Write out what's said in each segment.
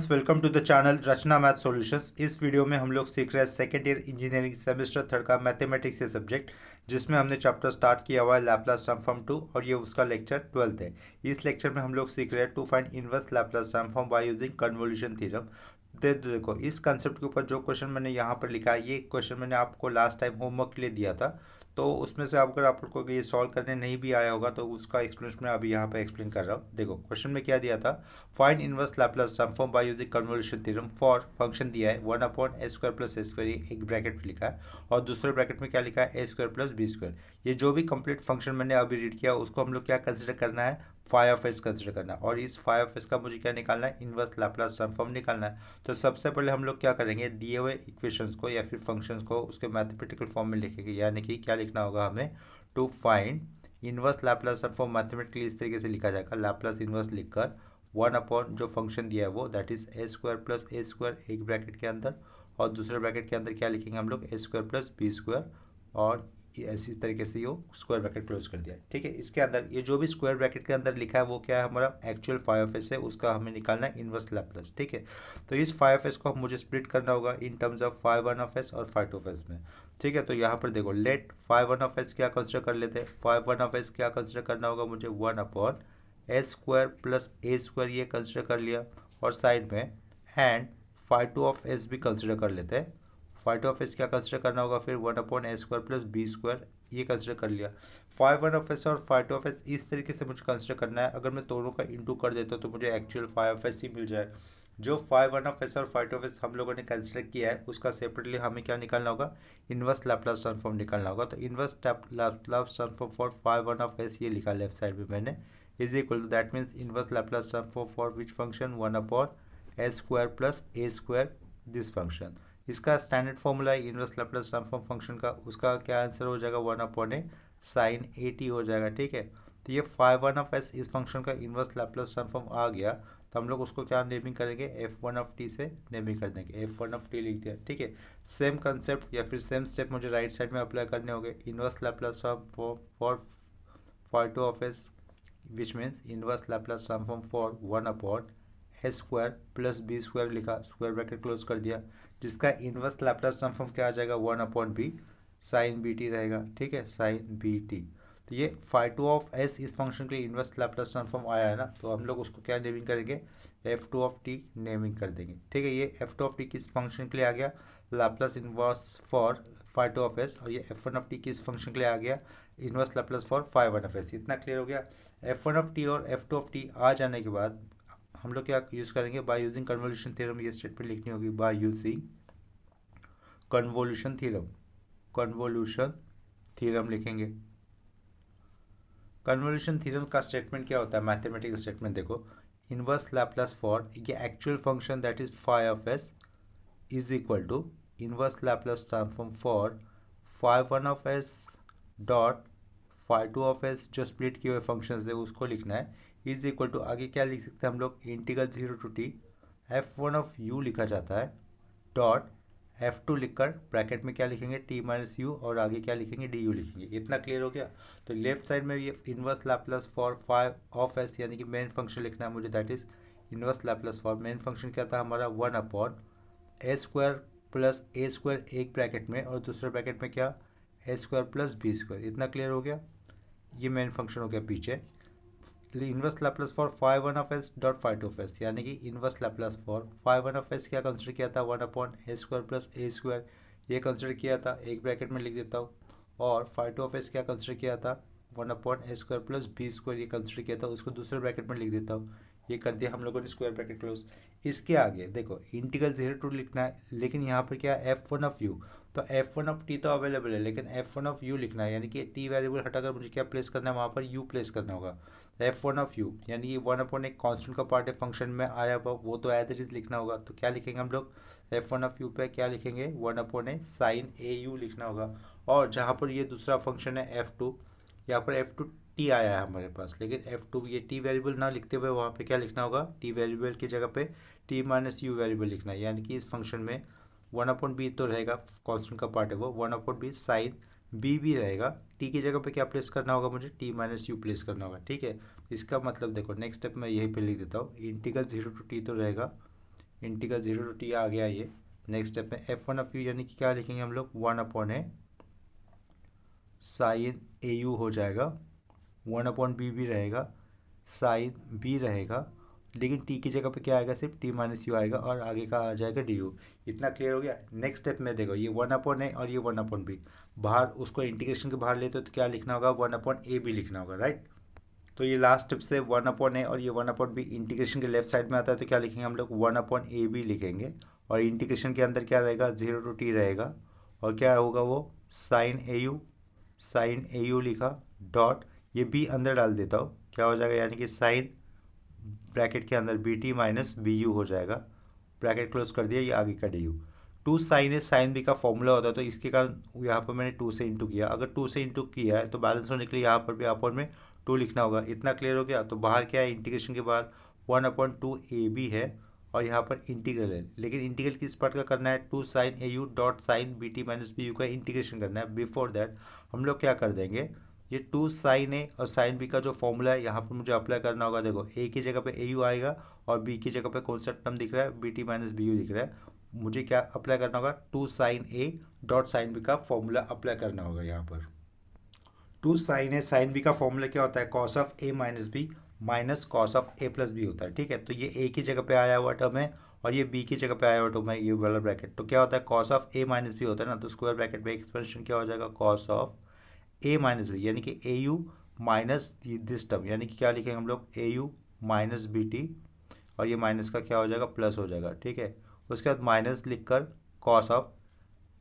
Welcome to the channel Rachna math solutions. इस video में हम लोग सीख रहे हैं second year engineering semester third का मैथमेटिक्स से सब्जेक्ट, जिसमें हमने चैप्टर स्टार्ट किया हुआ है लैपलास ट्रांसफॉर्म 2 और ये उसका लेक्चर 12 है। इस लेक्चर में हम लोग सीख रहे हैं to find inverse Laplace transform by using convolution theorem. देखो इस कंसेप्ट के ऊपर जो क्वेश्चन मैंने यहाँ पर लिखा है, ये क्वेश्चन मैंने आपको लास्ट टाइम होमवर्क के लिए दिया था, तो उसमें से अगर आप लोग को ये सॉल्व करने नहीं भी आया होगा तो उसका एक्सप्लेनेशन मैं अभी यहाँ पे एक्सप्लेन कर रहा हूँ। देखो क्वेश्चन में क्या दिया था, find inverse Laplace transform by using convolution theorem for function दिया है 1/a² + a², एक ब्रैकेट में लिखा है और दूसरे ब्रैकेट में क्या लिखा है a² + b²। ये जो भी कंप्लीट फंक्शन मैंने अभी रीड किया उसको हम लोग क्या कंसिडर करना है, फाई ऑफ एस कंसिडर करना है, और इस फाई ऑफ एस का मुझे क्या निकालना है, इनवर्स लैपलास ट्रांसफॉर्म निकालना है। तो सबसे पहले हम लोग क्या करेंगे, दिए हुए इक्वेशंस को या फिर फंक्शंस को उसके मैथमेटिकल फॉर्म में लिखेंगे, यानी कि क्या लिखना होगा हमें, to find inverse Laplace transform mathematically इस तरीके से लिखा जाएगा, लैपलास इनवर्स लिखकर 1/ जो फंक्शन दिया है वो दैट इज a² + a² एक ब्रैकेट के अंदर, और दूसरे ब्रैकेट के अंदर क्या लिखेंगे हम लोग, a² + b², और ऐसी तरीके से ये स्क्वायर ब्रैकेट क्लोज कर दिया है। ठीक है, इसके अंदर ये जो भी स्क्वायर ब्रैकेट के अंदर लिखा है वो क्या है, हमारा एक्चुअल फाई ऑफ एस है, उसका हमें निकालना है इनवर्स लैपलास। ठीक है, तो इस फाई ऑफ एस को मुझे स्प्लिट करना होगा in terms of phi one of S और फाई टू ऑफ एस में। ठीक है, तो यहाँ पर देखो let phi one of s क्या कंसिडर कर लेते हैं, फाई वन ऑफ एस क्या कंसिडर करना होगा मुझे, 1/a² + a², ये कंसिडर कर लिया, और साइड में and phi two of S भी कंसिडर कर लेते हैं। फाई टू ऑफ एस क्या कंसिडर करना होगा फिर, 1/a² + b², ये कंसिडर कर लिया। फाई वन ऑफ एस और फाई टू ऑफ एस इस तरीके से मुझे कंसिडर करना है, अगर मैं दोनों का इंटू कर देता हूँ तो मुझे एक्चुअल फाई ऑफ एस ही मिल जाए। जो फाई वन ऑफ एस और फाई टू ऑफ एस हम लोगों ने कंसिडर किया है उसका सेपरेटली हमें क्या निकालना होगा, इनवर्स लैपलास ट्रांसफॉर्म निकालना होगा। तो inverse Laplace transform for phi one of s ये लिखा लेफ्ट साइड में मैंने, is equal to that means inverse Laplace transform for which function, 1/a² + a², this function. इसका स्टैंडर्ड फॉर्मूला है इनवर्स लैपलास ट्रांसफॉर्म फंक्शन का, उसका क्या answer हो जाएगा, 1/a sin 80 हो जाएगा। ठीक है, तो ये फाई वन ऑफ एस इस फंक्शन का इनवर्स लैपलास ट्रांसफॉर्म आ गया, तो हम लोग उसको क्या नेमिंग करेंगे, f1 से नेमिंग कर देंगे, f1 लिख दिया। ठीक है, सेम कंसेप्ट या फिर सेम स्टेप मुझे राइट साइड में अप्लाई करने होंगे, inverse Laplace transform for phi two of s which means inverse Laplace transform for 1/a² + b² लिखा, स्क्वायर ब्रैकेट क्लोज कर दिया, जिसका इनवर्स लैपलास ट्रांसफॉर्म क्या आ जाएगा, 1/b sin bt रहेगा। ठीक है, sin bt। तो ये फाई टू ऑफ एस इस फंक्शन के लिए इनवर्स लैपलास ट्रांसफॉर्म आया है ना, तो हम लोग उसको क्या नेमिंग करेंगे, f2 नेमिंग कर देंगे। ठीक है, ये f2 किस फंक्शन के लिए आ गया, Laplace inverse for phi two of S, और ये f1 किस फंक्शन के लिए आ गया, inverse Laplace for phi one of s. इतना क्लियर हो गया। f1 और f2 आ जाने के बाद हम लोग क्या यूज़ करेंगे, बाय यूजिंग कन्वोल्यूशन थ्योरम, ये स्टेटमेंट लिखनी होगी, by using convolution theorem, convolution theorem लिखेंगे। कन्वोल्यूशन थ्योरम का स्टेटमेंट क्या होता है, मैथमेटिकल स्टेटमेंट देखो, इनवर्स लैपलास फॉर ये actual function that is phi of s is equal to inverse Laplace transform for phi one of s dot phi two of s, जो split किए हुए functions है उसको लिखना है, इज इक्वल टू आगे क्या लिख सकते हैं हम लोग, इंटीग्रल 0 to t f1 लिखा जाता है डॉट f2 लिखकर ब्रैकेट में क्या लिखेंगे, t - u, और आगे क्या लिखेंगे, du लिखेंगे। इतना क्लियर हो गया। तो लेफ्ट साइड में ये inverse Laplace for phi of s यानी कि मेन फंक्शन लिखना है मुझे, that is inverse Laplace for main function क्या था हमारा, 1/a² + a² एक ब्रैकेट में, और दूसरे ब्रैकेट में क्या, a² + b²। इतना क्लियर हो गया, ये मेन फंक्शन हो गया पीछे। Inverse Laplace for phi one of s dot phi two of s, यानी कि inverse Laplace for phi one of s क्या कंसिडर किया था, 1/a² + a², ये कंसिडर किया था, एक ब्रैकेट में लिख देता हूँ, और फाई टू ऑफ एस क्या कंसिडर किया था, 1/a² + b², ये कंसिडर किया था, उसको दूसरे ब्रैकेट में लिख देता हूँ, ये कर दिया हम लोगों ने स्क्वायर ब्रैकेट क्लोज। इसके आगे देखो इंटीग्रल 0 to लिखना है, लेकिन यहाँ पर क्या f1 तो f1 तो अवेलेबल है, लेकिन f1 लिखना है, यानी कि t वेरिएबल हटाकर मुझे क्या प्लेस करना है, वहाँ पर u प्लेस करना होगा। f1 यानी कि 1/ एक कांस्टेंट का पार्ट है फंक्शन में आया हुआ, वो तो एज इट इज लिखना होगा। तो क्या लिखेंगे हम लोग, f1 पे क्या लिखेंगे, 1/a sin au लिखना होगा। और जहाँ पर ये दूसरा फंक्शन है f2, यहाँ पर f2 आया है हमारे पास, लेकिन f2 ये t वेरिएबल ना लिखते हुए वहाँ पे क्या लिखना होगा, t वेरिएबल की जगह पे t - u वेरिएबल लिखना है, यानी कि इस फंक्शन में 1/b तो रहेगा, कांस्टेंट का पार्ट है वो, 1/b sin b भी रहेगा, t की जगह पे क्या प्लेस करना होगा मुझे, t - u प्लेस करना होगा। ठीक है, इसका मतलब देखो नेक्स्ट स्टेप मैं यही पे लिख देता हूँ, इंटीग्रल 0 to t तो रहेगा इंटीग्रल 0 टू टी आ गया ये। नेक्स्ट स्टेप में f1 ऑफ यू यानी कि क्या लिखेंगे हम लोग 1/a साइन ए यू हो जाएगा, 1/b भी रहेगा, साइन b रहेगा, लेकिन t की जगह पे क्या आएगा, सिर्फ t माइनस यू आएगा और आगे का आ जाएगा डी यू। इतना क्लियर हो गया। नेक्स्ट स्टेप में देखो ये 1/a और ये 1/b बाहर उसको इंटीग्रेशन के बाहर लेते हो तो क्या लिखना होगा, 1/a भी लिखना होगा, राइट। तो ये लास्ट स्टेप से 1/a और ये 1/b इंटीग्रेशन के लेफ्ट साइड में आता है तो क्या लिखेंगे हम लोग 1/ab लिखेंगे, और इंटीग्रेशन के अंदर क्या रहेगा 0 टू टी रहेगा, और क्या होगा वो साइन ए यू लिखा, डॉट ये बी अंदर डाल देता हूँ, क्या हो जाएगा यानी कि साइन ब्रैकेट के अंदर b T minus B u हो जाएगा, ब्रैकेट क्लोज कर दिया, ये आगे का d u. Two sine a sine b का फॉर्मूला होता है तो इसके कारण यहाँ पर मैंने 2 से इंटू किया, अगर 2 से इंटू किया है तो बैलेंस होने के लिए यहाँ पर भी अपन में 2 लिखना होगा। इतना क्लियर हो गया। तो बाहर क्या है, इंटीग्रेशन के बाहर 1/2ab है और यहाँ पर इंटीग्रल है, लेकिन इंटीग्रल किस पार्ट का करना है, 2 sine a u dot sine B T minus B u का इंटीग्रेशन करना है। बिफोर दैट हम लोग क्या कर देंगे, ये 2 साइन ए और साइन बी का जो फॉर्मूला है यहाँ पर मुझे अप्लाई करना होगा। देखो ए की जगह पे ए यू आएगा और बी की जगह पे कौन सा टर्म दिख रहा है, b T minus B u दिख रहा है। मुझे क्या अप्लाई करना होगा, 2 sine a dot sine b का फॉर्मूला अप्लाई करना होगा यहाँ पर। 2 साइन ए साइन बी का फॉर्मूला क्या होता है, cos of A minus b minus cos of A plus b होता है, ठीक है। तो ये ए की जगह पे आया हुआ टर्म है और ये बी की जगह पे आया हुआ टर्म है, ये वाला ब्रैकेट। तो क्या होता है, cos of A minus B होता है ना, तो स्क्वायर ब्रैकेट में एक्सपेंशन क्या हो जाएगा, cos of A minus B यानी कि a u minus this term, यानी कि क्या लिखेंगे हम लोग, a u minus b t, और ये माइनस का क्या हो जाएगा, प्लस हो जाएगा, ठीक है। उसके बाद माइनस लिख कर cos of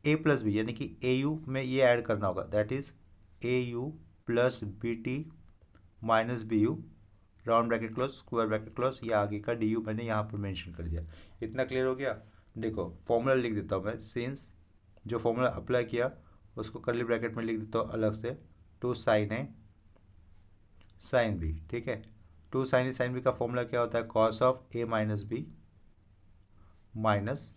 A plus b यानी कि ए यू में ये ऐड करना होगा, that is a u plus b T minus B u, round bracket close square bracket close, ये आगे का डी यू मैंने यहाँ पर मेंशन कर दिया। इतना क्लियर हो गया। देखो फॉर्मूला लिख देता हूँ मैं, सिंस जो फॉर्मूला अप्लाई किया उसको कर्ली ब्रैकेट में लिख देता हूँ अलग से, 2 साइन ए साइन बी, ठीक है। 2 साइन ए साइन बी का फॉर्मूला क्या होता है, cos of A minus b minus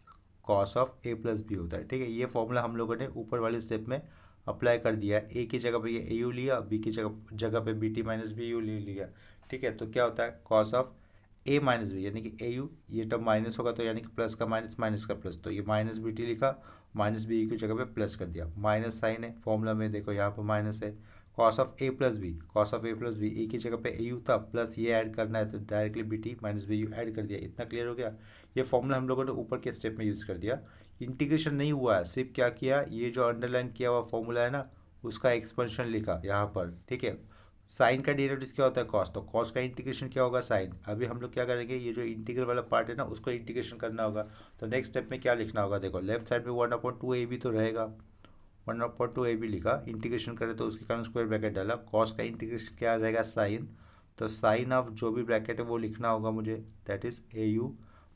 cos of A plus b होता है, ठीक है। ये फॉर्मूला हम लोगों ने ऊपर वाले स्टेप में अप्लाई कर दिया है। ए की जगह पे ये ए यू लिया, बी की जगह पे b T minus B u ले लिया, ठीक है। तो क्या होता है, cos of A minus B यानी कि ए यू, ये टर्म माइनस होगा तो यानी कि प्लस का माइनस माइनस का प्लस, तो ये माइनस बी टी लिखा, माइनस बी की जगह पे प्लस कर दिया, माइनस साइन है फॉर्मूला में, देखो यहाँ पर माइनस है, cos of A plus B, cos of A plus B, A की जगह पे ए यू था प्लस ये ऐड करना है तो directly B T minus B U add कर दिया। इतना क्लियर हो गया। ये फॉर्मूला हम लोगों ने ऊपर के स्टेप में यूज़ कर दिया। इंटीग्रेशन नहीं हुआ है, सिर्फ क्या किया, ये जो अंडरलाइन किया हुआ फॉर्मूला है ना उसका एक्सपेंशन लिखा यहाँ पर, ठीक है। साइन का डेरिवेटिव क्या होता है, कॉस, तो कॉस का इंटीग्रेशन क्या होगा, साइन। अभी हम लोग क्या करेंगे, ये जो इंटीग्रल वाला पार्ट है ना उसको इंटीग्रेशन करना होगा। तो नेक्स्ट स्टेप में क्या लिखना होगा, देखो लेफ्ट साइड में 1/2ab तो रहेगा, 1/2ab लिखा, इंटीग्रेशन करें तो उसके कारण स्क्वायर ब्रैकेट डाला, कॉस का इंटीग्रेशन क्या रहेगा, साइन। तो साइन ऑफ जो भी ब्रैकेट है वो लिखना होगा मुझे, that is a u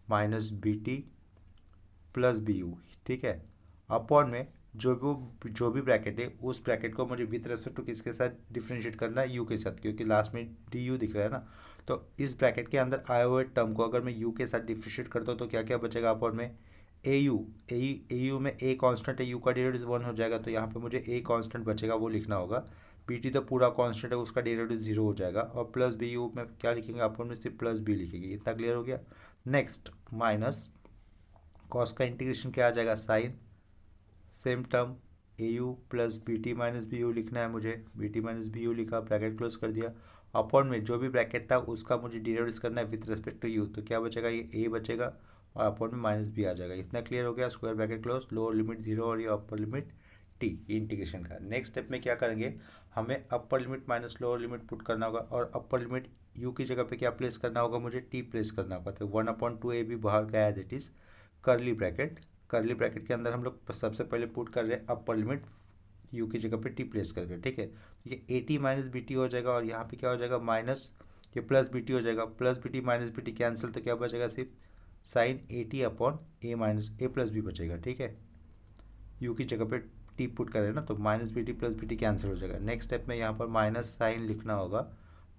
minus b t plus b u, ठीक है। अपॉन में जो भी ब्रैकेट है उस ब्रैकेट को मुझे विथ रेस्पेक्ट टू किसके साथ डिफ्रेंशिएट करना है, यू के साथ, क्योंकि लास्ट में डी यू दिख रहा है ना। तो इस ब्रैकेट के अंदर आए हुए टर्म को अगर मैं यू के साथ डिफ्रेंशिएट करता हूँ तो क्या क्या बचेगा अपॉन में, ए यू में ए कांस्टेंट है, यू का डेरिवेटिव 1 हो जाएगा तो यहाँ पे मुझे ए कांस्टेंट बचेगा वो लिखना होगा, बी टी तो पूरा कांस्टेंट है उसका डेरिवेटिव 0 हो जाएगा, और प्लस बी यू में क्या लिखेंगे अपॉन में, सिर्फ प्लस बी लिखेंगे। इतना क्लियर हो गया। नेक्स्ट माइनस कॉस का इंटीग्रेशन क्या आ जाएगा, sine, same term a u plus b T minus B u लिखना है मुझे, b T minus B u लिखा, ब्रैकेट क्लोज कर दिया, अपॉन में जो भी ब्रैकेट था उसका मुझे डेरिवेटिव करना है विथ रिस्पेक्ट टू यू, तो क्या बचेगा, ये ए बचेगा और अपॉन में माइनस बी आ जाएगा। इतना क्लियर हो गया। Square bracket close, lower limit 0 और ये अपर लिमिट टी, इंटीग्रेशन का। नेक्स्ट स्टेप में क्या करेंगे, हमें upper limit minus lower limit put करना होगा, और अपर लिमिट यू की जगह पे क्या प्लेस करना होगा, मुझे टी प्लेस करना होगा। तो 1/2ab बाहर का है, that is curly bracket, curly bracket के अंदर हम लोग सबसे पहले पुट कर रहे हैं अपर लिमिट यू की जगह पे टी प्लेस करके, ठीक है। ये a t minus b t हो जाएगा और यहाँ पे क्या हो जाएगा, माइनस ये प्लस बी टी हो जाएगा, plus b T minus b t cancel, तो क्या बचेगा, सिर्फ sine a t upon a minus a plus b बचेगा, ठीक है। यू की जगह पे टी पुट करें ना तो minus b t plus b t cancel हो जाएगा। नेक्स्ट स्टेप में यहाँ पर माइनस साइन लिखना होगा,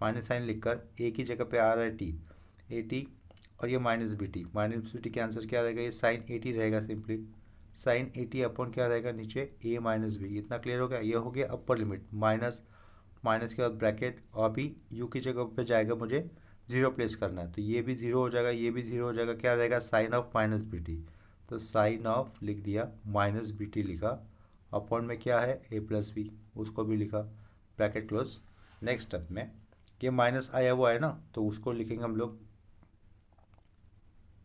माइनस साइन लिखकर ए की जगह पे आ रहा है टी, ए टी और ये माइनस बी टी का आंसर क्या रहेगा, ये साइन 80 रहेगा, सिंपली साइन 80 अपॉन क्या रहेगा नीचे, ए माइनस बी। इतना क्लियर हो गया। ये हो गया अपर लिमिट, माइनस के बाद ब्रैकेट, और अभी यू की जगह पे जाएगा मुझे जीरो प्लेस करना है, तो ये भी जीरो हो जाएगा, ये भी जीरो हो जाएगा, क्या रहेगा sine of minus b t. तो साइन ऑफ लिख दिया, माइनस बी टी लिखा, अपॉन में क्या है ए प्लस बी, उसको भी लिखा, ब्रैकेट क्लोज। नेक्स्ट स्टेप में ये माइनस आया हुआ है ना, तो उसको लिखेंगे हम लोग,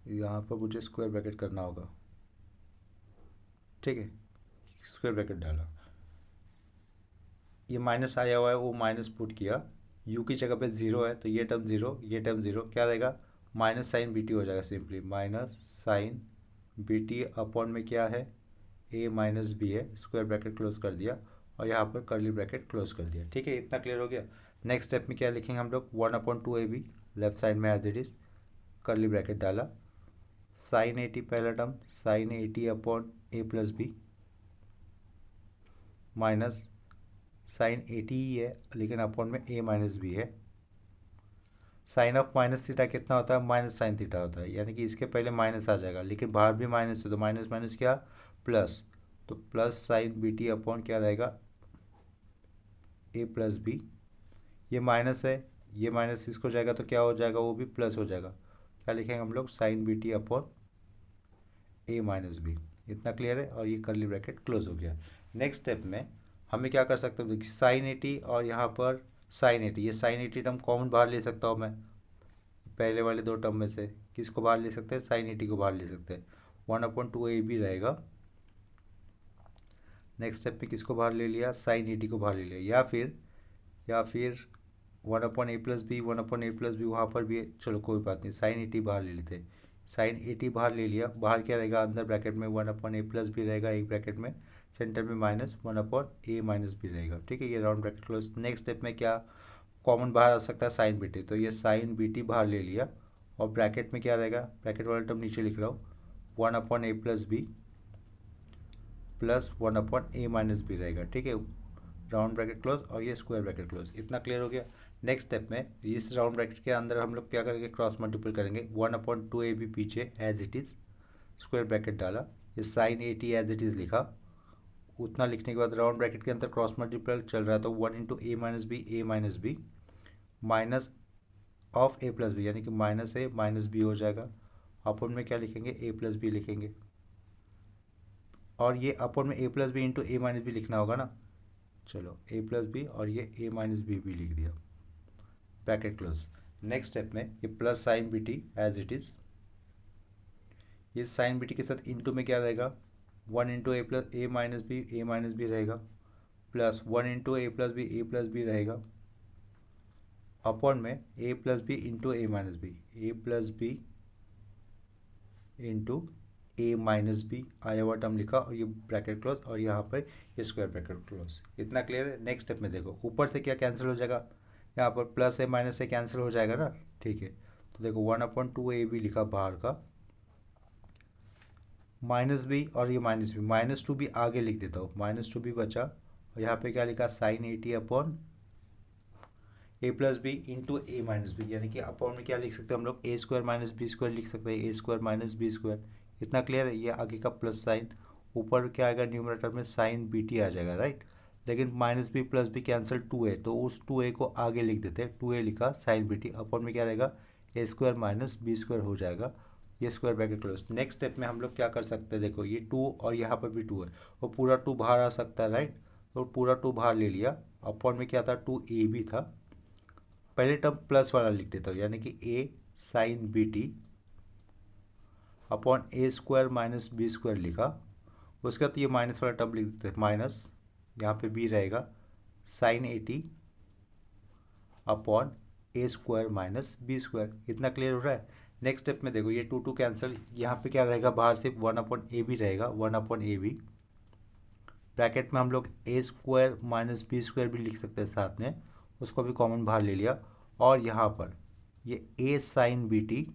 यहाँ पर मुझे स्क्वायर ब्रैकेट करना होगा, ठीक है, स्क्वायर ब्रैकेट डाला, ये माइनस आया हुआ है वो माइनस पुट किया, यू की जगह पे जीरो है तो ये टर्म जीरो, ये टर्म जीरो, क्या रहेगा माइनस साइन बी टी हो जाएगा, simply minus sine B t upon में क्या है ए माइनस बी है, स्क्वायर ब्रैकेट क्लोज कर दिया और यहाँ पर कर्ली ब्रैकेट क्लोज कर दिया, ठीक है, इतना क्लियर हो गया। नेक्स्ट स्टेप में क्या लिखेंगे हम लोग, 1/2 AB लेफ्ट साइड में as it is, curly bracket डाला, साइन 80 पहला term, sine 80 upon a plus b, minus sine 80 ही है लेकिन अपॉन में ए माइनस बी है, साइन ऑफ माइनस थीटा कितना होता है माइनस साइन थीटा होता है, यानी कि इसके पहले माइनस आ जाएगा, लेकिन बाहर भी माइनस है तो माइनस माइनस क्या प्लस, तो plus sine B t upon क्या रहेगा ए प्लस बी, ये माइनस है, ये माइनस इसको जाएगा तो क्या हो जाएगा वो भी प्लस हो जाएगा, क्या लिखेंगे हम लोग sine B t upon a minus B, इतना क्लियर है, और ये कर्ली ब्रैकेट क्लोज हो गया। नेक्स्ट स्टेप में हमें क्या कर सकते हो, देखिए साइन 80 और यहाँ पर साइन 80, ये साइन 80 टर्म कॉमन बाहर ले सकता हूँ मैं, पहले वाले दो टर्म में से किसको बाहर ले सकते हैं, साइन 80 को बाहर ले सकते हैं, 1/2 AB रहेगा। नेक्स्ट स्टेप में किसको बाहर ले लिया, साइन 80 को बाहर ले लिया, या फिर 1/A plus B, 1/A plus B वहाँ पर भी है, चलो कोई बात नहीं, साइन 80 बाहर ले लेते, साइन 80 बाहर ले लिया, बाहर क्या रहेगा अंदर ब्रैकेट में 1/A प्लस बी रहेगा, एक ब्रैकेट में सेंटर में माइनस 1/A माइनस बी रहेगा, ठीक है, ये round bracket close. Next step में क्या कॉमन बाहर आ सकता है साइन बी टी, तो ये साइन बी टी बाहर ले लिया और ब्रैकेट में क्या रहेगा, ब्रैकेट वाला टर्म नीचे लिख रहा हूँ, 1/A plus b plus 1/A minus b रहेगा, ठीक है, राउंड ब्रैकेट क्लोज और ये स्क्वायर ब्रैकेट क्लोज, इतना क्लियर हो गया। नेक्स्ट स्टेप में इस राउंड ब्रैकेट के अंदर हम लोग क्या करेंगे, क्रॉस मल्टीपल करेंगे, 1/2AB पीछे as it is, square bracket डाला, ये साइन 80 एज इट इज़ लिखा, उतना लिखने के बाद राउंड ब्रैकेट के अंदर क्रॉस मल्टीपल चल रहा है तो 1/A minus b minus of A plus b, यानी कि माइनस ए माइनस बी हो जाएगा, अपन में क्या लिखेंगे ए प्लस बी लिखेंगे, और ये अपन में ए plus b into a minus B लिखना होगा ना, चलो ए प्लस बी और ये ए माइनस बी भी लिख दिया, ब्रैकेट क्लोज। नेक्स्ट स्टेप में ये plus sine B t as it is, ये साइन बी टी के साथ इंटू में क्या रहेगा 1/A plus a minus b रहेगा, प्लस 1/A प्लस बी रहेगा, अपॉन में ए plus b into a minus b, a plus b into a minus b आया हुआ टर्म लिखा और ये ब्रैकेट क्लोज और यहाँ पर ये स्क्वायर ब्रैकेट क्लोज, इतना क्लियर है। नेक्स्ट स्टेप में देखो ऊपर से क्या कैंसिल हो जाएगा, यहाँ पर प्लस ए माइनस से कैंसिल हो जाएगा ना, ठीक है, तो देखो 1/2AB लिखा बाहर का, माइनस बी और ये माइनस टू भी आगे लिख देता हूँ, माइनस टू भी बचा, और यहाँ पे क्या लिखा sign 80 upon a plus b into a minus B, यानी कि अपॉन में क्या लिख सकते हैं हम लोग ए स्क्वायर माइनस बी स्क्वायर लिख सकते हैं, ए स्क्वायर माइनस बी स्क्वायर, इतना क्लियर है। ये आगे का प्लस साइन, ऊपर क्या आएगा न्यूमरेटर में साइन बी टी आ जाएगा, राइट, लेकिन minus b plus b cancel 2A, तो उस 2A को आगे लिख देते हैं, 2A लिखा साइन बी टी, अपॉन में क्या रहेगा ए स्क्वायर माइनस बी स्क्वायर हो जाएगा, ये square bracket close. Next step में हम लोग क्या कर सकते हैं, देखो ये 2 और यहाँ पर भी 2 है, वो पूरा 2 बाहर आ सकता है, राइट, तो पूरा 2 बाहर ले लिया, अपॉन में क्या था 2AB था, पहले टर्म प्लस वाला लिख देता हूँ, यानी कि ए sine B t upon A square minus b square लिखा, उसके बाद ये माइनस वाला टर्म लिख देते हैं, माइनस यहाँ पे बी रहेगा sign 80 upon A square minus b square, इतना क्लियर हो रहा है। नेक्स्ट स्टेप में देखो ये 2 कैंसिल, यहाँ पे क्या रहेगा बाहर सिर्फ 1/AB रहेगा, 1/AB, ब्रैकेट में हम लोग ए स्क्वायर माइनस बी स्क्वायर भी लिख सकते हैं साथ में, उसको भी कॉमन बाहर ले लिया, और यहाँ पर ये A sine B T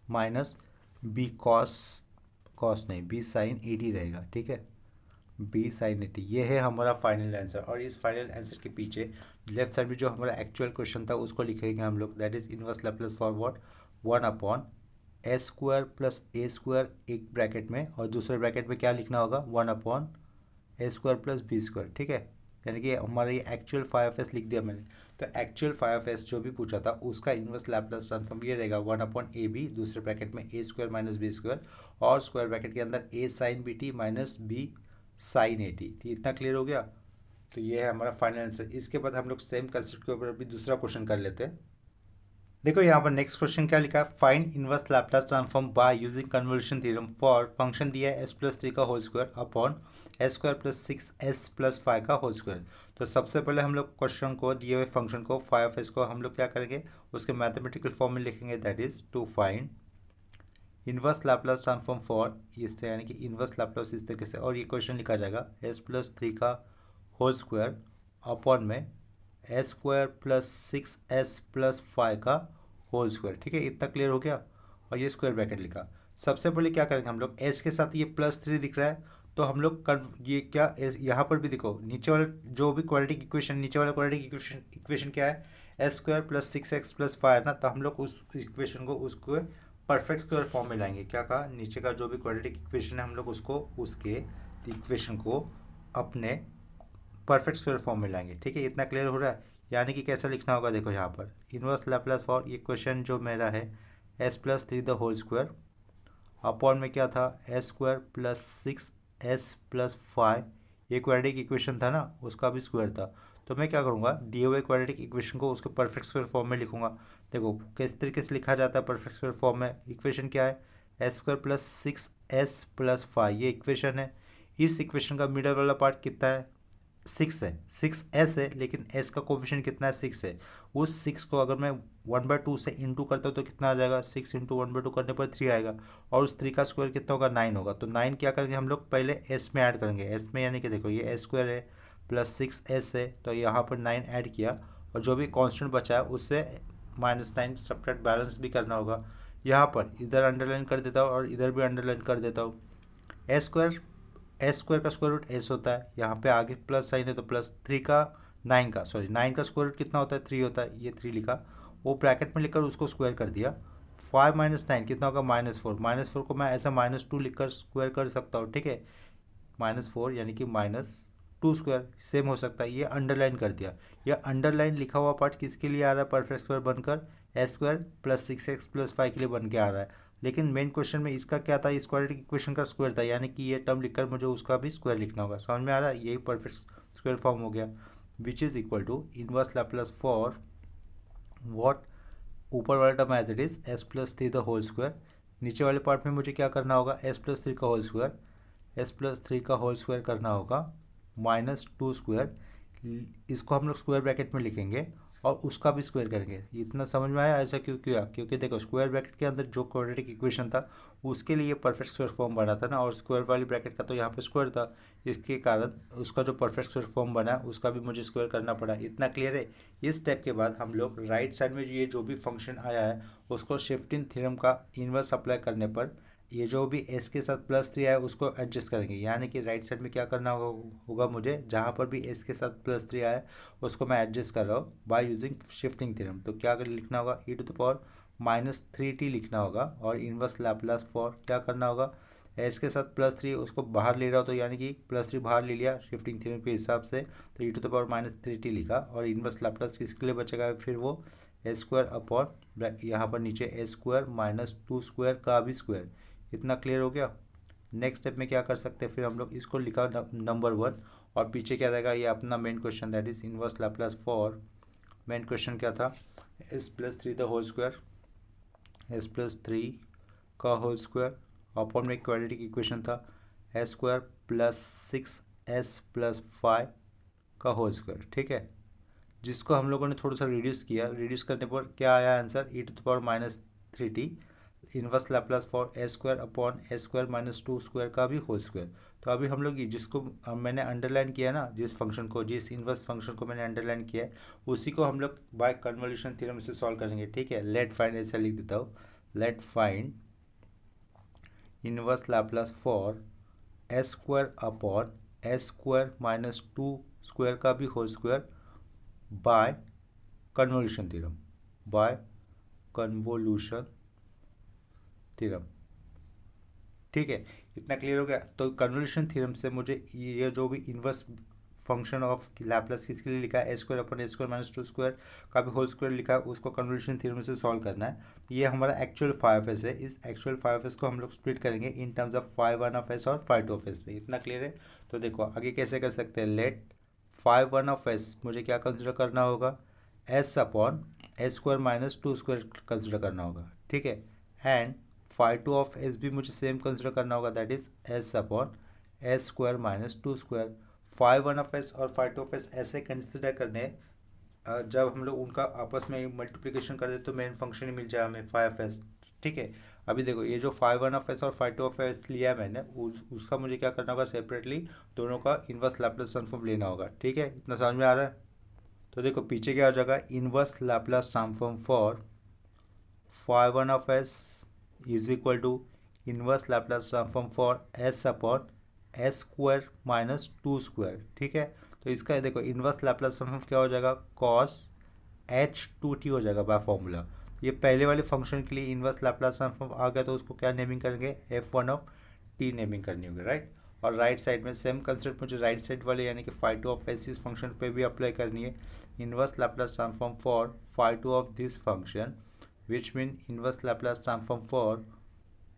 minus B cos नहीं बी साइन 80 रहेगा, ठीक है, बी साइन 80, ये है हमारा फाइनल आंसर। और इस फाइनल आंसर के पीछे लेफ्ट साइड में जो हमारा एक्चुअल क्वेश्चन था उसको लिखेंगे हम लोग, that is inverse Laplace for what 1/ए स्क्वायर प्लस ए स्क्वायर एक ब्रैकेट में, और दूसरे ब्रैकेट में क्या लिखना होगा 1/ए स्क्वायर प्लस बी स्क्वायर, ठीक है, यानी कि हमारा ये एक्चुअल फाई ऑफ एस लिख दिया मैंने। तो एक्चुअल फाई ऑफ एस जो भी पूछा था उसका इन्वर्स लैप्लास ट्रांसफॉर्म ये रहेगा 1/ab, दूसरे ब्रैकेट में a square minus b square, और स्क्वायर ब्रैकेट के अंदर a sine B T minus b sine a t. इतना क्लियर हो गया। तो ये है हमारा फाइनल आंसर। इसके बाद हम लोग सेम कंसेप्ट के ऊपर भी दूसरा क्वेश्चन कर लेते हैं। देखो यहाँ पर नेक्स्ट क्वेश्चन क्या लिखा है, find inverse Laplace transform by using convolution theorem for function दिया है s+3 का whole square upon s² + 6s + 5 का होल स्क्वायर। तो सबसे पहले हम लोग क्वेश्चन को दिए हुए फंक्शन को फाई ऑफ एस को हम लोग क्या करेंगे, उसके मैथमेटिकल फॉर्म में लिखेंगे, that is to find inverse Laplace transform for इस तरह, यानी कि इनवर्स लैप्लास इस तरीके से, और ये क्वेश्चन लिखा जाएगा s+3 का होल स्क्वायर अपॉन में s² + 6s + 5 का होल स्क्वायर। ठीक है, इतना क्लियर हो गया। और ये स्क्वायर ब्रैकेट लिखा। सबसे पहले क्या करेंगे हम लोग, s के साथ ये +3 दिख रहा है, तो हम लोग ये क्या यहाँ पर भी देखो, नीचे वाला जो भी क्वाड्रेटिक इक्वेशन, नीचे वाला क्वाड्रेटिक इक्वेशन क्या है, s² + 6x + 5 ना। तो हम लोग उस इक्वेशन को उसको परफेक्ट स्क्वायर फॉर्म में लाएंगे। क्या कहा, नीचे का जो भी क्वाड्रेटिक इक्वेशन है हम लोग उसको उसके इक्वेशन को अपने परफेक्ट स्क्वायर फॉर्म में लाएंगे। ठीक है, इतना क्लियर हो रहा है। यानी कि कैसा लिखना होगा, देखो यहाँ पर इनवर्स लैप्लास फॉर इक्वेशन जो मेरा है s+3 the whole square upon में क्या था s² + 6s + 5, ये क्वाड्रेटिक इक्वेशन था ना, उसका भी स्क्वायर था। तो मैं क्या करूँगा, दिए हुए क्वाड्रेटिक इक्वेशन को उसके परफेक्ट स्क्वायर फॉर्म में लिखूंगा। देखो किस तरीके से लिखा जाता है परफेक्ट स्क्वायर फॉर्म में। इक्वेशन क्या है, s² + 6s + 5, ये इक्वेशन है। इस इक्वेशन का मिडल वाला पार्ट कितना है, 6 है, 6s है, लेकिन s का कोफिशिएंट कितना है, 6 है। उस 6 को अगर मैं 1/2 से इंटू करता हूँ तो कितना आ जाएगा, 6 × 1/2 करने पर 3 आएगा, और उस 3 का स्क्वायर कितना होगा, 9 होगा। तो 9 क्या करेंगे हम लोग, पहले s में ऐड करेंगे, s में यानी कि देखो ये s² है प्लस 6s है, तो यहाँ पर 9 ऐड किया, और जो भी कॉन्स्टेंट बचा है उससे -9 सब्ट्रैक्ट बैलेंस भी करना होगा। यहाँ पर इधर अंडरलाइन कर देता हूँ और इधर भी अंडरलाइन कर देता हूँ। s² का स्क्वायर रूट s होता है, यहाँ पे आगे प्लस साइन है तो प्लस 3 का 9 का स्क्वायर रूट कितना होता है, 3 होता है, ये 3 लिखा, वो ब्रैकेट में लिखकर उसको स्क्वायर कर दिया। 5 - 9 कितना होगा, -4, -4 को मैं ऐसा -2 लिखकर स्क्वायर कर सकता हूँ। ठीक है, -4 यानी कि -2 स्क्वायर सेम हो सकता है, ये अंडरलाइन कर दिया। ये अंडरलाइन लिखा हुआ पार्ट किसके लिए आ रहा है, परफेक्ट स्क्वायर बनकर s² + 6x + 5 के लिए बन के आ रहा है। लेकिन मेन क्वेश्चन में इसका क्या था, इस क्वाड्रेटिक इक्वेशन का स्क्वायर था, यानी कि ये टर्म लिखकर मुझे उसका भी स्क्वायर लिखना होगा। समझ में आ रहा है, यही परफेक्ट स्क्वायर फॉर्म हो गया, which is equal to inverse Laplace for what, ऊपर वाला term as it is s+3 the whole square. नीचे वाले पार्ट में मुझे क्या करना होगा, s+3 का होल स्क्वायर, s+3 का होल स्क्वायर करना होगा -2 स्क्वायर, इसको हम लोग स्क्वायर ब्रैकेट में लिखेंगे और उसका भी स्क्वायर करेंगे। इतना समझ में आया, ऐसा क्यों किया, क्योंकि देखो स्क्वायर ब्रैकेट के अंदर जो क्वाड्रेटिक इक्वेशन था उसके लिए परफेक्ट स्क्वायर फॉर्म बना था ना, और स्क्वायर वाली ब्रैकेट का तो यहाँ पे स्क्वायर था, इसके कारण उसका जो परफेक्ट स्क्वायर फॉर्म बना उसका भी मुझे स्क्वायर करना पड़ा। इतना क्लियर है। इस स्टेप के बाद हम लोग राइट साइड में ये जो भी फंक्शन आया है उसको शिफ्टिंग थ्योरम का इन्वर्स अप्लाई करने पर ये जो भी s के साथ +3 आया उसको एडजस्ट करेंगे। यानी कि राइट साइड में क्या करना होगा मुझे, जहाँ पर भी s के साथ +3 आया उसको मैं एडजस्ट कर रहा हूँ बाय यूजिंग शिफ्टिंग थ्योरम। तो क्या लिखना होगा, e⁻−3t लिखना होगा, और इनवर्स लैप्लास फॉर क्या करना होगा, s के साथ +3 उसको बाहर ले रहा हो, तो यानी कि +3 बाहर ले लिया शिफ्टिंग थ्योरम के हिसाब से, तो e⁻−3t लिखा, और इनवर्स लैप्लास किसके लिए बचेगा, फिर वो s² अपॉन यहाँ पर नीचे s² - 2 स्क्वायर का भी स्क्वायर। इतना क्लियर हो गया। नेक्स्ट स्टेप में क्या कर सकते हैं, फिर हम लोग इसको लिखा नंबर 1, और पीछे क्या रहेगा, ये अपना main question, that is inverse Laplace for, main question क्या था, s+3 the whole square, s+3 का होल स्क्वायर अपॉन में क्वाड्रेटिक इक्वेशन था s² + 6s + 5 का होल स्क्वायर। ठीक है, जिसको हम लोगों ने थोड़ा सा रिड्यूस किया, रिड्यूस करने पर क्या आया answer, e⁻−3t inverse Laplace for s² upon s² - 2 square का भी होल स्क्वायर। तो अभी हम लोग जिसको मैंने अंडरलाइन किया ना, जिस फंक्शन को, जिस इनवर्स फंक्शन को मैंने अंडरलाइन किया है उसी को हम लोग बाय कन्वोल्यूशन थ्योरम से सॉल्व करेंगे। ठीक है, लेट फाइंड, ऐसा लिख देता हूँ, let find inverse Laplace for s² upon s² - 2 square का भी whole square by convolution theorem, by convolution theorem. ठीक है, इतना क्लियर हो गया। तो कन्वोल्यूशन थ्योरम से मुझे ये जो भी इन्वर्स फंक्शन ऑफ लैपलास किसके लिए लिखा है, ए स्क्वायर अपन ए स्क्वायर माइनस टू स्क्वायर का भी होल स्क्वायर लिखा है, उसको कन्वोल्यूशन थ्योरम से सॉल्व करना है। ये हमारा एक्चुअल फाइव एस है। इस एक्चुअल फाइव एस को हम लोग स्प्लिट करेंगे इन terms of five one of S और फाइव टू ऑफ एस पे। इतना क्लियर है। तो देखो आगे कैसे कर सकते हैं, let five one of S मुझे क्या कंसिडर करना होगा, S upon A square minus two square consider करना होगा, ठीक है। And five two of S भी मुझे सेम कंसिडर करना होगा, that is S upon S square minus two square. Five one of S और फाइव टू ऑफ एस ऐसे कंसिडर करने जब हम लोग उनका आपस में मल्टीप्लिकेशन कर दे तो मेन फंक्शन ही मिल जाए हमें फाइव एस, ठीक है। अभी देखो ये जो फाइव वन ऑफ एस और फाइव टू ऑफ एस लिया है मैंने, उसका मुझे क्या करना होगा, सेपरेटली दोनों का इनवर्स लैप्लास ट्रांसफॉर्म लेना होगा, ठीक है। इतना समझ में आ रहा है। तो देखो पीछे क्या हो जाएगा, inverse Laplace transform for phi one of s is equal to inverse Laplace transform for s upon S square minus two square, ठीक है। तो इसका देखो इनवर्स लैप्लास ट्रांसफॉर्म क्या हो जाएगा, कॉस एच टू टी हो जाएगा बाय फॉर्मूला। ये पहले वाले फंक्शन के लिए इनवर्स लैप्लास ट्रांसफॉर्म आ गया, तो उसको क्या नेमिंग करेंगे, F one of T naming करनी होगी, राइट। और राइट साइड में सेम कंसेप्ट मुझे राइट साइड वाले यानी कि फाइव टू ऑफ एस इस फंक्शन पे भी अप्लाई करनी है। Inverse Laplace transform for five two of this function which mean inverse Laplace transform for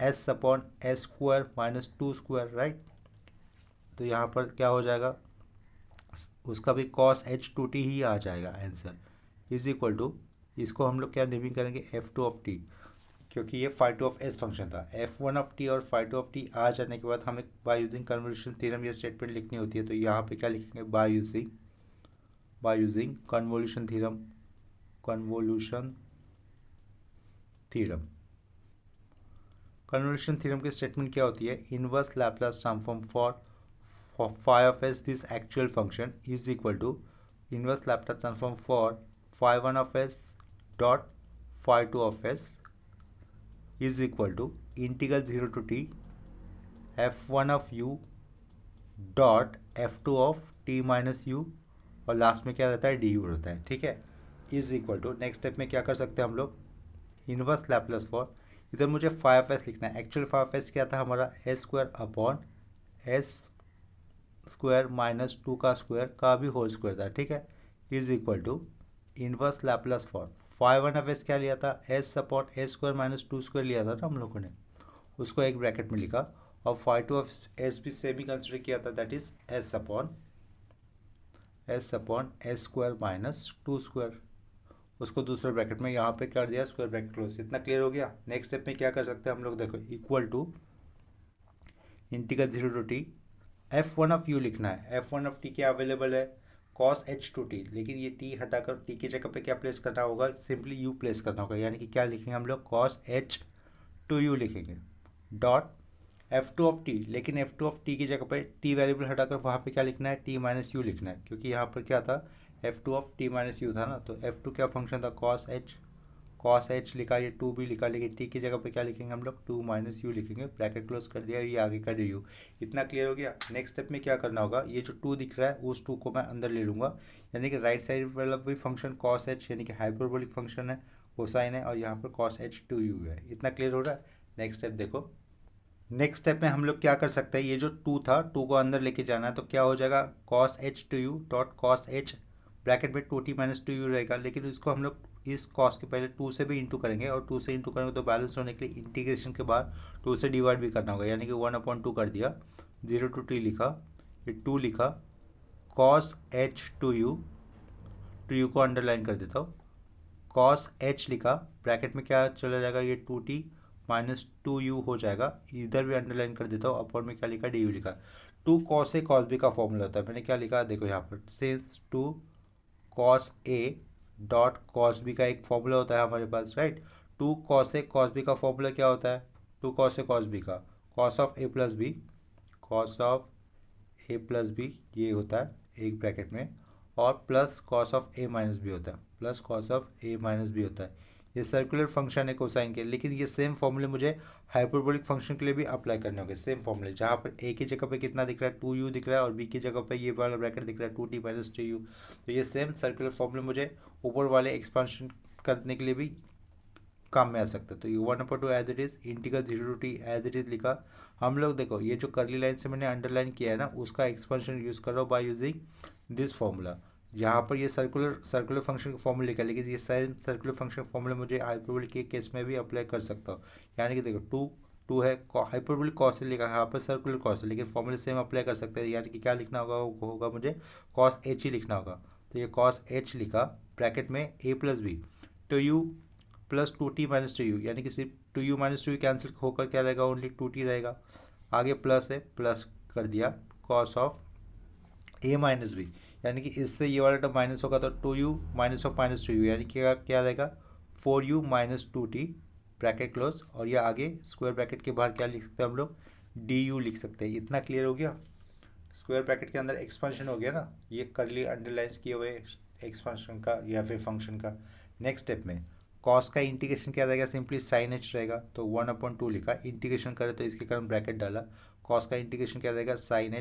s upon S square minus two square, right. तो यहाँ पर क्या हो जाएगा, उसका भी कॉस एच टू टी ही आ जाएगा आंसर, इज इक्वल टू इसको हम लोग क्या नेमिंग करेंगे, एफ टू ऑफ टी, क्योंकि ये five two of S function था। एफ वन ऑफ टी और फाइव टू ऑफ टी आ जाने के बाद हमें बाय यूजिंग कन्वोल्यूशन थ्योरम ये स्टेटमेंट लिखनी होती है। तो यहाँ पे क्या लिखेंगे, bye using convolution theorem, convolution theorem की स्टेटमेंट क्या होती है, inverse Laplace transform for phi of s this actual function is equal to inverse Laplace transform for phi 1 of s dot phi 2 of s is equal to integral 0 to t f1 of u dot f2 of t minus u और last में क्या रहता है, du रहता है, ठीक है। Is equal to next step में क्या कर सकते हैं हम लोग, इनवर्स लैप्लास फॉर, इधर मुझे फाइव एस लिखना है। एक्चुअल फाइव एस क्या था हमारा, s square upon S square minus two का स्क्वायर का भी होल स्क्वायर था, ठीक है। Is equal to inverse Laplace for phi one of s क्या लिया था, s upon S square minus two square लिया था ना हम लोगों ने, उसको एक ब्रैकेट में लिखा। और फाइव टू ऑफ एस भी सेम ही कंसिडर किया था, that is S upon S square minus two square, उसको दूसरे ब्रैकेट में यहाँ पे कर दिया, स्क्वायर ब्रैकेट क्लोज। इतना क्लियर हो गया। नेक्स्ट स्टेप में क्या कर सकते हैं हम लोग, देखो equal to integral zero to t f one of u लिखना है। एफ वन ऑफ टी क्या अवेलेबल है, कॉस एच टू टी, लेकिन ये टी हटाकर टी की जगह पे क्या प्लेस करना होगा, सिंपली यू प्लेस करना होगा, यानी कि क्या लिखेंगे हम लोग, कॉस एच टू यू लिखेंगे dot F two of T, लेकिन एफ टू ऑफ टी की जगह पे टी वेरिएबल हटाकर वहाँ पे क्या लिखना है, टी माइनस यू लिखना है, क्योंकि यहाँ पर क्या था, F two of T minus you था ना। तो एफ टू क्या फंक्शन था, कॉस एच लिखा, ये टू भी लिखा, लेकिन टी की जगह पे क्या लिखेंगे हम लोग, टू माइनस यू लिखेंगे, ब्रैकेट क्लोज कर दिया, ये आगे का यू। इतना क्लियर हो गया। नेक्स्ट स्टेप में क्या करना होगा, ये जो टू दिख रहा है उस टू को मैं अंदर ले लूँगा, यानी कि राइट साइड वाला भी फंक्शन कॉस एच यानी कि हाइपरबोलिक फंक्शन है, कोसाइन है, और यहाँ पर कॉस एच टू यू है। इतना क्लियर हो रहा है। नेक्स्ट स्टेप देखो, नेक्स्ट स्टेप में हम लोग क्या कर सकते हैं, ये जो टू था, टू को अंदर लेके जाना है, तो क्या हो जाएगा, cos H two U dot cos H bracket में two T minus two U रहेगा, लेकिन इसको हम लोग इस कॉस के पहले टू से भी इंटू करेंगे, और टू से इंटू करेंगे तो बैलेंस होने के लिए इंटीग्रेशन के बाद टू से डिवाइड भी करना होगा, यानी कि वन अपॉइंट टू कर दिया, जीरो टू टी लिखा, ये टू लिखा, कॉस एच टू यू को अंडरलाइन कर देता हूँ, कॉस एच लिखा, ब्रैकेट में क्या चला जाएगा, ये two T minus two U हो जाएगा, इधर भी अंडरलाइन कर देता हूँ, अपॉन में क्या लिखा, डी यू लिखा। Two cos A cos B का फॉर्मूला होता है, मैंने क्या लिखा देखो यहाँ पर, since two cos A dot cos B का एक फॉर्मूला होता है हमारे पास, right. Two cos A cos B का फॉर्मूला क्या होता है, two cos A cos B का cos of A plus B, cos of A plus B ये होता है एक ब्रैकेट में, और plus cos of A minus B होता है, plus cos of A minus B होता है। ये सर्कुलर फंक्शन है कोसाइन के, लेकिन ये सेम फॉर्मूले मुझे हाइपरबोलिक फंक्शन के लिए भी अप्लाई करने होंगे, सेम फॉर्मूले, जहाँ पर ए की जगह पे कितना दिख रहा है, टू यू दिख रहा है, और बी की जगह पे ये वाला ब्रैकेट दिख रहा है, two T minus two U. तो ये सेम सर्कुलर फॉर्मूले मुझे ऊपर वाले एक्सपांशन करने के लिए भी काम में आ सकता है। तो ये one upon two as it is integral zero to T as it is लिखा। हम लोग देखो ये जो कर्ली लाइन से मैंने अंडरलाइन किया है ना, उसका एक्सपांशन यूज़ करो बाय यूजिंग दिस फॉर्मूला, यहाँ पर ये सर्कुलर फंक्शन का फॉर्मूला लिखा है, लेकिन ये सेम सर्कुलर फंक्शन फॉर्मूला मुझे हाइपरबोलिक के केस में भी अप्लाई कर सकता हूँ। यानी कि देखो टू है, हाइपरबोलिक कॉस लिखा है, यहाँ पर सर्कुलर कॉस है, लेकिन फॉर्मूला सेम अप्लाई कर सकते हैं। यानी कि क्या लिखना होगा मुझे कॉस एच ही लिखना होगा। तो ये कॉस एच लिखा ब्रैकेट में ए plus B two U plus two T minus two U, यानी कि सिर्फ two U minus two U cancel होकर क्या रहेगा, ओनली टू टी रहेगा। आगे प्लस है, प्लस कर दिया cos of A minus B, यानी कि इससे ये वाला टर्म माइनस होगा तो two U minus of minus two U, यानी कि क्या रहेगा four U minus two T bracket close. और ये आगे स्क्वायर ब्रैकेट के बाहर क्या लिख सकते हैं हम लोग, डी यू लिख सकते हैं। इतना क्लियर हो गया। स्क्वायर ब्रैकेट के अंदर एक्सपेंशन हो गया ना, ये करली अंडरलाइंस किए हुए एक्सपेंशन का या फिर फंक्शन का। नेक्स्ट स्टेप में कॉस का इंटीग्रेशन क्या रहेगा, सिंपली साइन एच रहेगा। तो 1/2 लिखा, इंटीग्रेशन करे तो इसके कारण ब्रैकेट डाला। कॉस का इंटीग्रेशन क्या रहेगा, साइन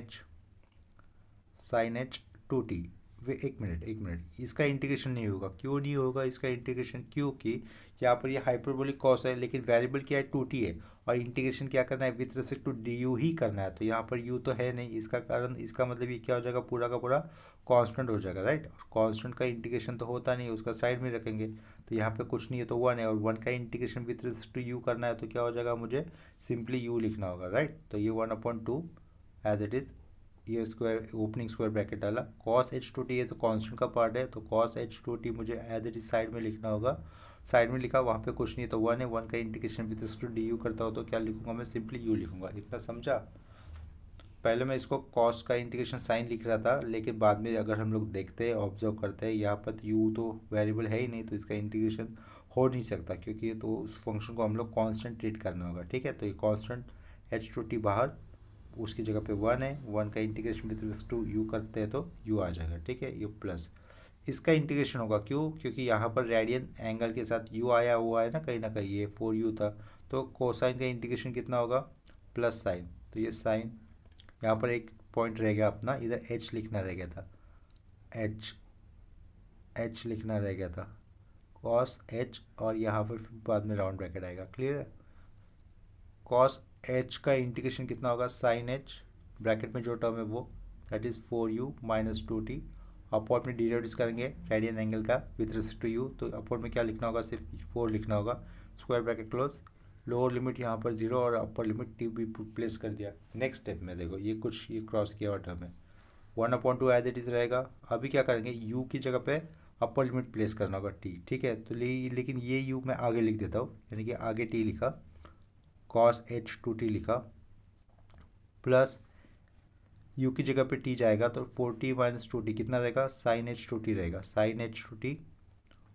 एच टू टी। वे एक मिनट, इसका इंटीग्रेशन नहीं होगा। क्यों नहीं होगा इसका इंटीग्रेशन, क्योंकि यहाँ पर ये हाइपरबोलिक कॉस है, लेकिन वेरिएबल क्या है, टू टी है, और इंटीग्रेशन क्या करना है, with respect to D U ही करना है। तो यहाँ पर यू तो है नहीं, इसका कारण, इसका मतलब ये क्या हो जाएगा, पूरा का पूरा कांस्टेंट हो जाएगा, राइट। और कांस्टेंट का इंटीग्रेशन तो होता नहीं है, उसका साइड में रखेंगे। तो यहाँ पे कुछ नहीं है तो वन है, और वन का integration with respect to U करना है, तो क्या हो जाएगा, मुझे सिंपली यू लिखना होगा, राइट। तो ये 1/2 एज इट इज़, ये स्क्वायर ओपनिंग स्क्वायर ब्रैकेट डाला। कॉस एच टू टी ये तो कांस्टेंट का पार्ट है, तो कॉस एच टू टी मुझे एज इट इज साइड में लिखना होगा। साइड में लिखा, वहाँ पे कुछ नहीं है तो वन है, वन का integration with respect to D U करता हो तो क्या लिखूंगा मैं, सिंपली यू लिखूंगा। इतना समझा। पहले मैं इसको कॉस का इंटीग्रेशन साइन लिख रहा था, लेकिन बाद में अगर हम लोग देखते हैं, ऑब्जर्व करते हैं, यहाँ पर यू तो वेरिएबल है ही नहीं, तो इसका इंटीग्रेशन हो नहीं सकता, क्योंकि ये तो उस फंक्शन को हम लोग कॉन्स्टेंट ट्रीट करना होगा, ठीक है। तो ये कॉन्स्टेंट एच टू टी बाहर, उसकी जगह पे वन है, वन का integration with respect to U करते हैं तो यू आ जाएगा, ठीक है। ये प्लस इसका इंटीग्रेशन होगा, क्यों, क्योंकि यहाँ पर रेडियन एंगल के साथ यू आया हुआ है ना कहीं, ये फोर यू था, तो कोसाइन का इंटीग्रेशन कितना होगा, प्लस साइन। तो ये साइन, यहाँ पर एक पॉइंट रह गया अपना, इधर एच लिखना रह गया था, एच लिखना रह गया था, कॉस एच, और यहाँ पर फिर बाद में राउंड ब्रैकेट आएगा, क्लियर है। कॉस एच का इंटीग्रेशन कितना होगा, साइन एच ब्रैकेट में जो टर्म है वो, that is four U minus two T. Upward में डिराइव करेंगे रेडियन एंगल का विथ रिस्पेक्ट टू यू, तो अपवर्ड में क्या लिखना होगा, सिर्फ फोर लिखना होगा, square bracket close. Lower limit यहाँ पर जीरो और अपर लिमिट टी भी प्लेस कर दिया। नेक्स्ट स्टेप में देखो, ये कुछ ये क्रॉस किया हुआ टर्म है, 1/2 एज इट इज़ रहेगा। अभी क्या करेंगे, यू की जगह पे अपर लिमिट प्लेस करना होगा टी, ठीक है। तो लेकिन ये यू मैं आगे लिख देता हूँ, यानी कि आगे टी लिखा, कॉस एच टू टी लिखा, प्लस यू की जगह पे टी जाएगा तो 4t माइनस टू टी कितना रहेगा, साइन एच टू टी रहेगा, साइन एच टू टी,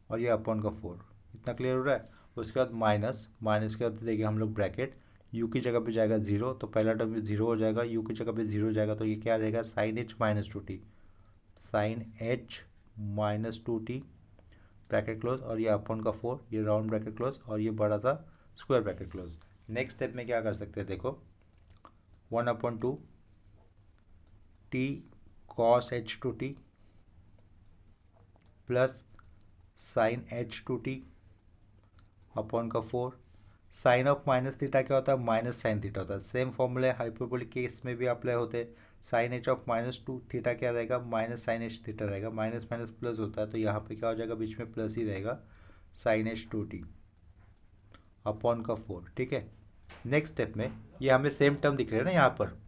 और ये अपॉन का 4। इतना क्लियर हो रहा है। उसके बाद माइनस के बाद देखिए हम लोग ब्रैकेट, यू की जगह पे जाएगा जीरो, तो पहला टर्म जीरो हो जाएगा, यू की जगह पे जीरो जाएगा, तो ये क्या रहेगा, sine H minus two T, sine H minus two T bracket close, और ये अपॉन का 4, ये राउंड ब्रैकेट क्लोज, और ये बड़ा सा square bracket close. Next step में क्या कर सकते हैं, देखो 1/2 T cos H two T plus sine H two T upon का 4। साइन ऑफ माइनस थीटा क्या होता है, माइनस साइन थीटा होता है। सेम फॉर्मूला हाइपरबोलिक केस में भी अप्लाई होते हैं। Sine H of minus two theta क्या रहेगा, माइनस साइन एच थीटा रहेगा, माइनस माइनस प्लस होता है, तो यहाँ पे क्या हो जाएगा, बीच में प्लस ही रहेगा, sine H two T upon का 4, ठीक है। नेक्स्ट स्टेप में ये हमें सेम टर्म दिख रहे हैं ना, यहाँ पर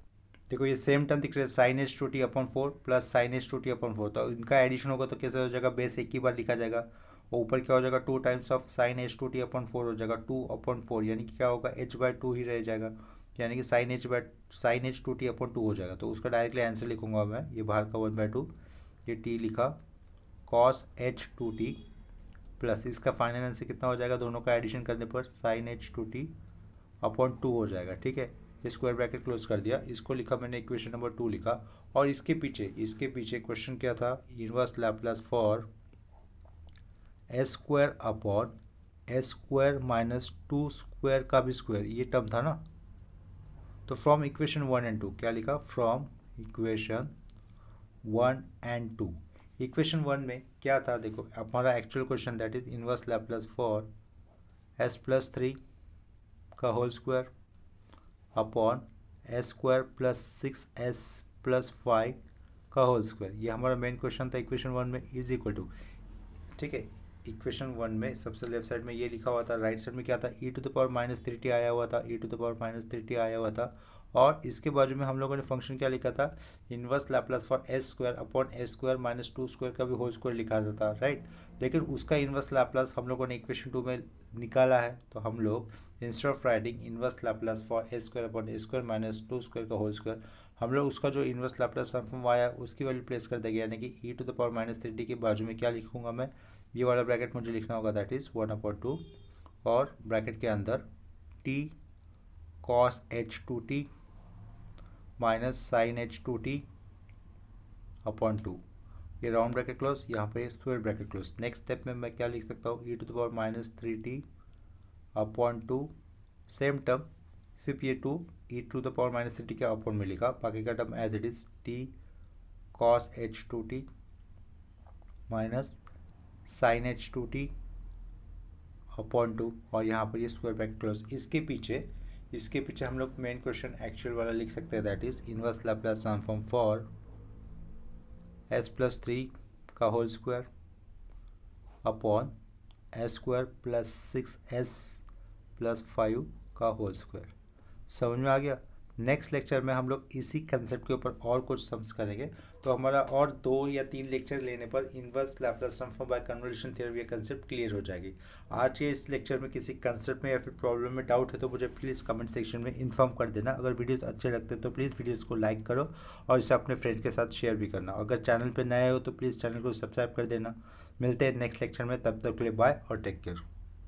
देखो ये सेम टर्म दिख रहे हैं, sine H two T upon 4 plus sine H two T upon 4, तो इनका एडिशन होगा तो कैसे हो जाएगा, बेस एक ही बार लिखा जाएगा, और ऊपर क्या हो जाएगा, 2 times of sine H two T upon 4 हो जाएगा, 2/4, यानी कि क्या होगा, h/2 ही रह जाएगा, यानी कि sine H two T upon 2 हो जाएगा। तो उसका डायरेक्टली आंसर लिखूंगा मैं, ये बाहर का 1/2, ये टी लिखा, cos H two T plus इसका फाइनल आंसर कितना हो जाएगा, दोनों का एडिशन करने पर sine H two T upon 2 हो जाएगा, ठीक है। स्क्वायर ब्रैकेट क्लोज कर दिया, इसको लिखा मैंने, इक्वेशन नंबर 2 लिखा। और इसके पीछे क्वेश्चन क्या था, inverse Laplace for S square upon S square minus 2 square का भी स्क्वायर, ये टर्म था ना। तो फ्रॉम इक्वेशन 1 एंड 2 क्या लिखा, फ्रॉम इक्वेशन 1 एंड 2। इक्वेशन 1 में क्या था, देखो हमारा actual question, that is inverse Laplace for s+3 का whole square upon s² + 6s + 5 का होल स्क्वायर। ये हमारा मेन क्वेश्चन था इक्वेशन 1 में, इज इक्वल टू, ठीक है, इक्वेशन 1 में सबसे लेफ्ट साइड में ये लिखा हुआ था, राइट साइड में क्या था, e⁻³ आया हुआ था, e⁻³ आया हुआ था, और इसके बाजू में हम लोगों ने फंक्शन क्या लिखा था, inverse Laplace for S square upon S square minus 2 square का भी होल स्क्वायर लिखा था, राइट। लेकिन उसका इनवर्स लैप्लास हम लोगों ने इक्वेशन 2 में निकाला है, तो हम लोग instead of writing inverse Laplace for S square upon S square minus 2 square का होल स्क्वायर, हम लोग उसका जो इनवर्स लैप्लास ट्रांसफॉर्म आया उसकी वैल्यू प्लेस कर देंगे, यानी कि e⁻³ के बाजू में क्या लिखूंगा मैं, ये वाला ब्रैकेट मुझे लिखना होगा, दैट इज़ 1/2, और ब्रैकेट के अंदर t cos h2t minus sine h2t upon 2, ये राउंड ब्रैकेट क्लोज, यहाँ पे square bracket close. Next step में मैं क्या लिख सकता हूँ, e⁻³ अपॉन 2, सेम टर्म, सिर्फ ये 2 e⁻³ के अपॉन में लिखा, बाकी का term as it is t cos h2t minus sine h2t upon 2, और यहाँ पर ये स्क्वायर ब्रैकेट क्लोज। इसके पीछे हम लोग मेन क्वेश्चन एक्चुअल वाला लिख सकते हैं, that is inverse Laplace transform for s+3 का whole square upon s square plus 6s plus 5 का होल स्क्वायर। समझ में आ गया। नेक्स्ट लेक्चर में हम लोग इसी कंसेप्ट के ऊपर और कुछ सम्स करेंगे, तो हमारा और 2 या 3 लेक्चर लेने पर inverse Laplace transform by convolution theorem ये कंसेप्ट क्लियर हो जाएगी। आज के इस लेक्चर में किसी कंसेप्ट में या फिर प्रॉब्लम में डाउट है तो मुझे प्लीज़ कमेंट सेक्शन में इन्फॉर्म कर देना। अगर वीडियोस अच्छे लगते हैं तो प्लीज़ वीडियोस को लाइक करो और इसे अपने फ्रेंड्स के साथ शेयर भी करना। अगर चैनल पर नए हो तो प्लीज़ चैनल को सब्सक्राइब कर देना। मिलते हैं नेक्स्ट लेक्चर में, तब तक के लिए बाय और टेक केयर।